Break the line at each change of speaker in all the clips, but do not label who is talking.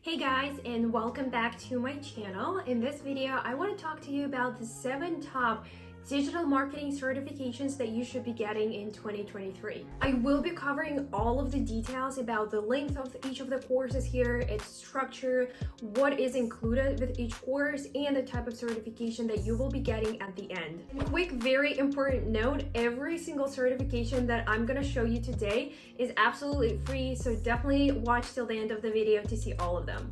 Hey guys, and welcome back to my channel. In this video, I want to talk to you about the 7 top digital marketing certifications that you should be getting in 2023. I will be covering all of the details about the length of each of the courses here, its structure, what is included with each course, and the type of certification that you will be getting at the end. And a quick, very important note, every single certification that I'm going to show you today is absolutely free, so definitely watch till the end of the video to see all of them.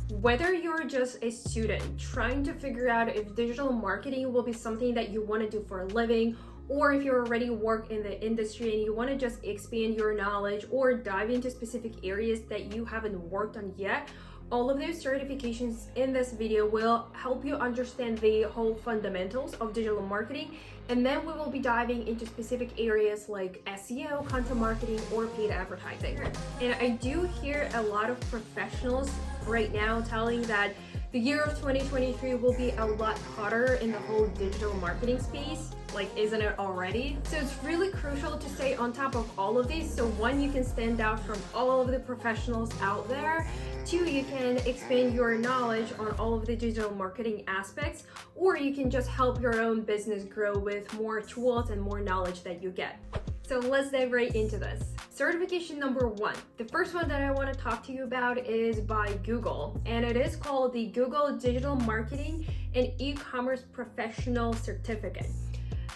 Whether you're just a student trying to figure out if digital marketing will be something that you want to do for a living, or if you already work in the industry and you want to just expand your knowledge or dive into specific areas that you haven't worked on yet, all of those certifications in this video will help you understand the whole fundamentals of digital marketing, and then we will be diving into specific areas like SEO, content marketing, or paid advertising. And I do hear a lot of professionals right now telling that the year of 2023 will be a lot hotter in the whole digital marketing space. Like, isn't it already? So it's really crucial to stay on top of all of these. So one, you can stand out from all of the professionals out there. 2, you can expand your knowledge on all of the digital marketing aspects, or you can just help your own business grow with more tools and more knowledge that you get. So let's dive right into this. Certification number 1. The first one that I want to talk to you about is by Google, and it is called the Google Digital Marketing and E-commerce Professional Certificate.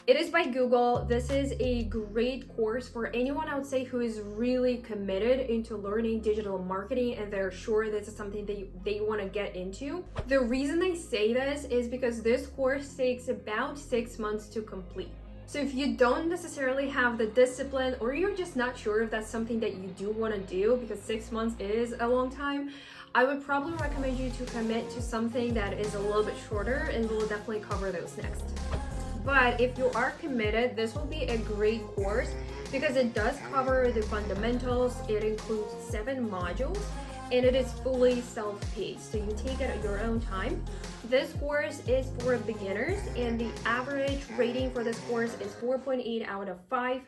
It is by Google. This is a great course for anyone, I would say, who is really committed into learning digital marketing and they're sure this is something that they want to get into. The reason I say this is because this course takes about 6 months to complete. So if you don't necessarily have the discipline, or you're just not sure if that's something that you do want to do, because 6 months is a long time, I would probably recommend you to commit to something that is a little bit shorter, and we'll definitely cover those next. But if you are committed, this will be a great course because it does cover the fundamentals. It includes 7 modules and it is fully self-paced, so you take it at your own time. This course is for beginners and the average rating for this course is 4.8 out of 5.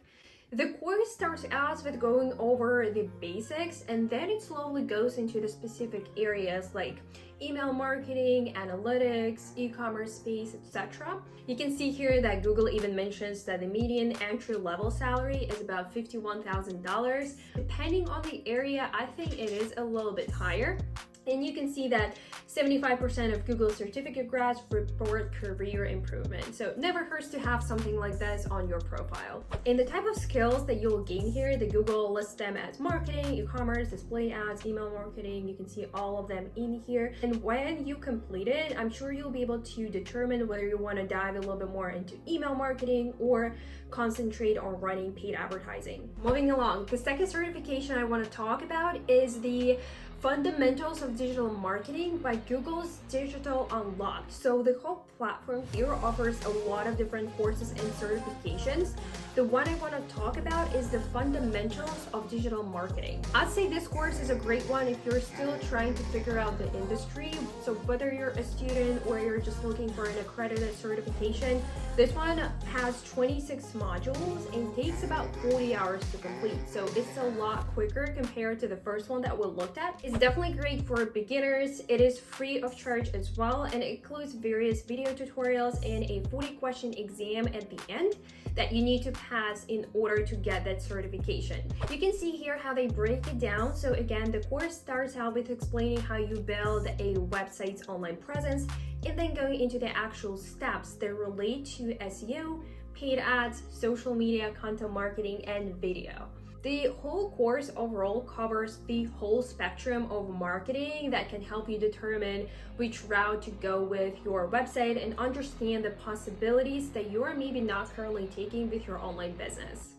The course starts out with going over the basics, and then it slowly goes into the specific areas like email marketing, analytics, e-commerce space, etc. You can see here that Google even mentions that the median entry-level salary is about $51,000. Depending on the area, I think it is a little bit higher. And you can see that 75% of Google certificate grads report career improvement. So it never hurts to have something like this on your profile. And the type of skills that you'll gain here, the Google lists them as marketing, e-commerce, display ads, email marketing. You can see all of them in here. And when you complete it, I'm sure you'll be able to determine whether you want to dive a little bit more into email marketing or concentrate on running paid advertising. Moving along, the second certification I want to talk about is the Fundamentals of Digital Marketing by Google's Digital Unlocked. So the whole platform here offers a lot of different courses and certifications. The one I want to talk about is the Fundamentals of Digital Marketing. I'd say this course is a great one if you're still trying to figure out the industry. So whether you're a student or you're just looking for an accredited certification, this one has 26 modules and takes about 40 hours to complete. So it's a lot quicker compared to the first one that we looked at. It's definitely great for beginners. It is free of charge as well, and it includes various video tutorials and a 40-question exam at the end that you need to pass in order to get that certification. You can see here how they break it down. So again, the course starts out with explaining how you build a website's online presence, and then going into the actual steps that relate to SEO, paid ads, social media, content marketing, and video. The whole course overall covers the whole spectrum of marketing that can help you determine which route to go with your website and understand the possibilities that you are maybe not currently taking with your online business.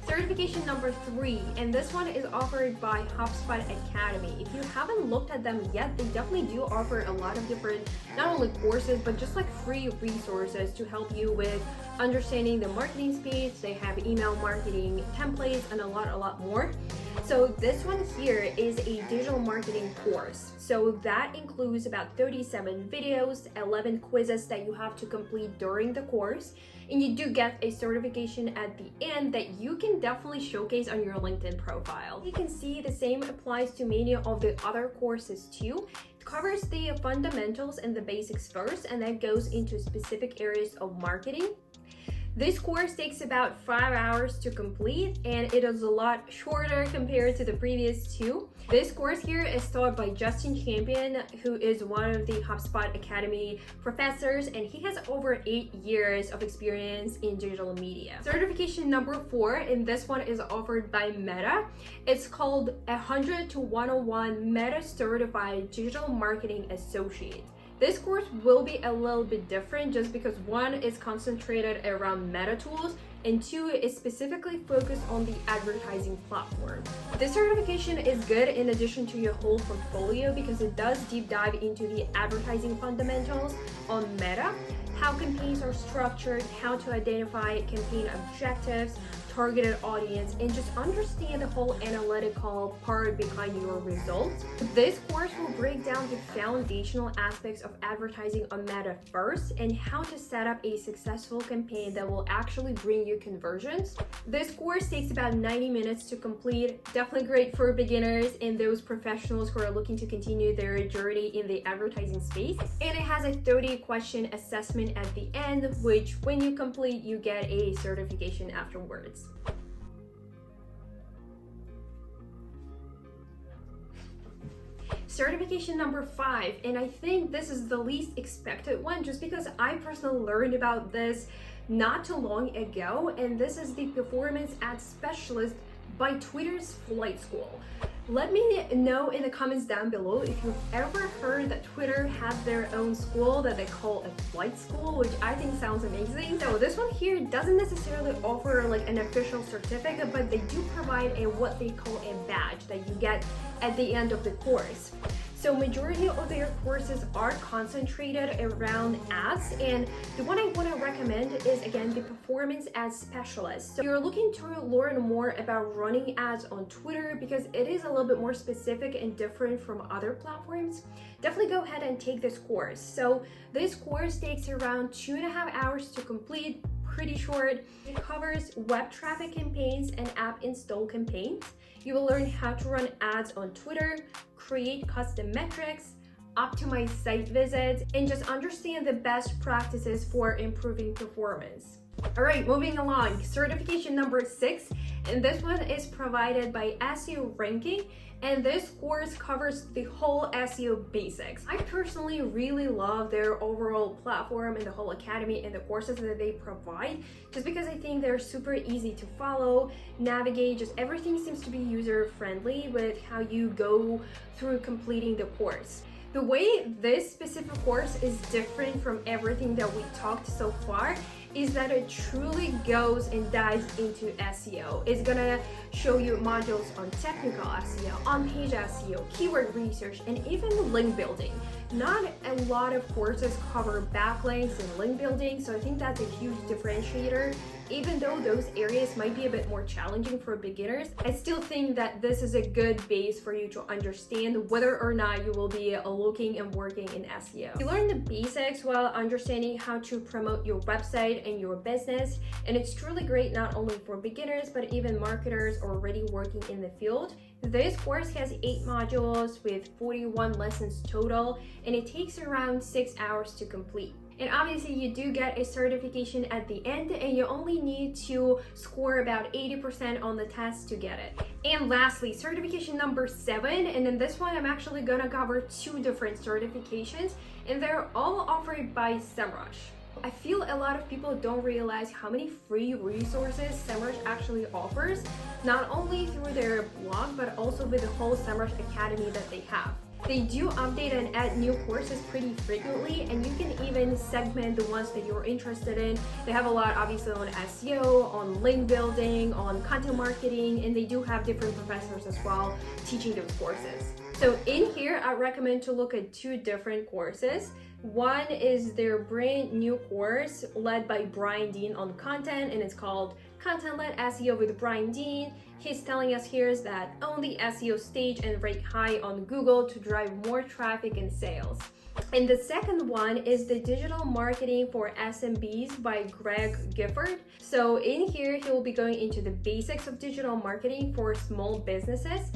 Certification number 3, and this one is offered by Hubspot Academy. If you haven't looked at them yet, they definitely do offer a lot of different, not only courses, but just like free resources to help you with understanding the marketing space. They have email marketing templates and a lot more. So this one here is a digital marketing course. So that includes about 37 videos, 11 quizzes that you have to complete during the course, and you do get a certification at the end that you can definitely showcase on your LinkedIn profile. You can see the same applies to many of the other courses too. It covers the fundamentals and the basics first, and then goes into specific areas of marketing. This course takes about 5 hours to complete, and it is a lot shorter compared to the previous two. This course here is taught by Justin Champion, who is one of the Hubspot Academy professors, and he has over 8 years of experience in digital media. Certification number 4, and this one is offered by Meta. It's called 100 to 101 Meta Certified Digital Marketing Associate. This course will be a little bit different just because 1 is concentrated around meta tools and 2 is specifically focused on the advertising platform. This certification is good in addition to your whole portfolio because it does deep dive into the advertising fundamentals on Meta, how campaigns are structured, how to identify campaign objectives, targeted audience, and just understand the whole analytical part behind your results. This course will break down the foundational aspects of advertising on Meta first and how to set up a successful campaign that will actually bring you conversions. This course takes about 90 minutes to complete. Definitely great for beginners and those professionals who are looking to continue their journey in the advertising space. And it has a 30-question assessment at the end, which when you complete, you get a certification afterwards. Certification number 5, and I think this is the least expected one just because I personally learned about this not too long ago, and this is the Performance Ad Specialist by Twitter's Flight School. Let me know in the comments down below if you've ever heard that Twitter has their own school that they call a flight school, which I think sounds amazing. So this one here doesn't necessarily offer like an official certificate, but they do provide a what they call a badge that you get at the end of the course. So majority of their courses are concentrated around ads, and the one I want to recommend is again the Performance Ad Specialist. So if you're looking to learn more about running ads on Twitter because it is a little bit more specific and different from other platforms, definitely go ahead and take this course. So this course takes around 2.5 hours to complete. Pretty short. It covers web traffic campaigns and app install campaigns. You will learn how to run ads on Twitter, create custom metrics, optimize site visits, and just understand the best practices for improving performance. All right, moving along. Certification number 6, and this one is provided by SEO Ranking, and this course covers the whole SEO basics. I personally really love their overall platform and the whole academy and the courses that they provide, just because I think they're super easy to follow, navigate, just everything seems to be user-friendly with how you go through completing the course. The way this specific course is different from everything that we talked so far is that it truly goes and dives into SEO. It's gonna show you modules on technical SEO, on-page SEO, keyword research, and even link building. Not a lot of courses cover backlinks and link building, so I think that's a huge differentiator. Even though those areas might be a bit more challenging for beginners, I still think that this is a good base for you to understand whether or not you will be looking and working in SEO. You learn the basics while understanding how to promote your website and your business, and it's truly great not only for beginners but even marketers already working in the field. This course has 8 modules with 41 lessons total, and it takes around 6 hours to complete. And obviously you do get a certification at the end, and you only need to score about 80% on the test to get it. And lastly, certification number 7, and in this one I'm actually gonna cover 2 different certifications, and they're all offered by SEMrush. I feel a lot of people don't realize how many free resources SEMrush actually offers, not only through their blog, but also with the whole SEMrush Academy that they have. They do update and add new courses pretty frequently, and you can even segment the ones that you're interested in. They have a lot obviously on SEO, on link building, on content marketing, and they do have different professors as well teaching those courses. So in here, I recommend to look at 2 different courses. One is their brand new course led by Brian Dean on content, and it's called content-led SEO with Brian Dean. He's telling us here is that own the SEO stage and rank high on Google to drive more traffic and sales. And the second one is the digital marketing for SMBs by Gifford. So in here, he will be going into the basics of digital marketing for small businesses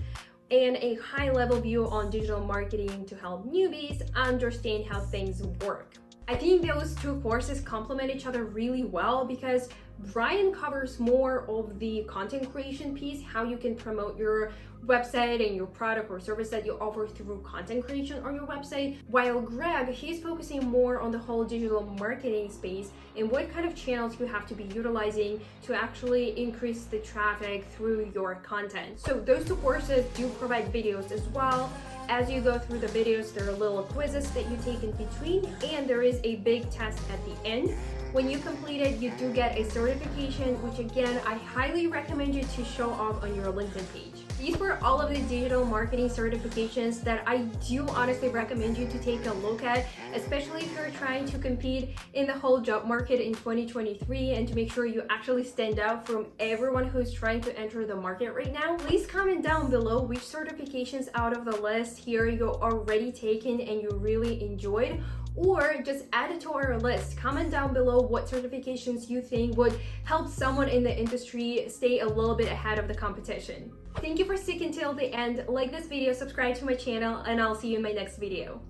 and a high-level view on digital marketing to help newbies understand how things work. I think those two courses complement each other really well because Brian covers more of the content creation piece, how you can promote your website and your product or service that you offer through content creation on your website, while Greg, he's focusing more on the whole digital marketing space and what kind of channels you have to be utilizing to actually increase the traffic through your content. So those two courses do provide videos as well. As you go through the videos, there are little quizzes that you take in between, and there is a big test at the end. When you complete it, you do get a certification, which again, I highly recommend you to show off on your LinkedIn page. These were all of the digital marketing certifications that I do honestly recommend you to take a look at, especially if you're trying to compete in the whole job market in 2023 and to make sure you actually stand out from everyone who's trying to enter the market right now. Please comment down below which certifications out of the list here you already taken and you really enjoyed, or just add it to our list. Comment down below what certifications you think would help someone in the industry stay a little bit ahead of the competition. Thank you for sticking till the end. Like this video, subscribe to my channel, and I'll see you in my next video.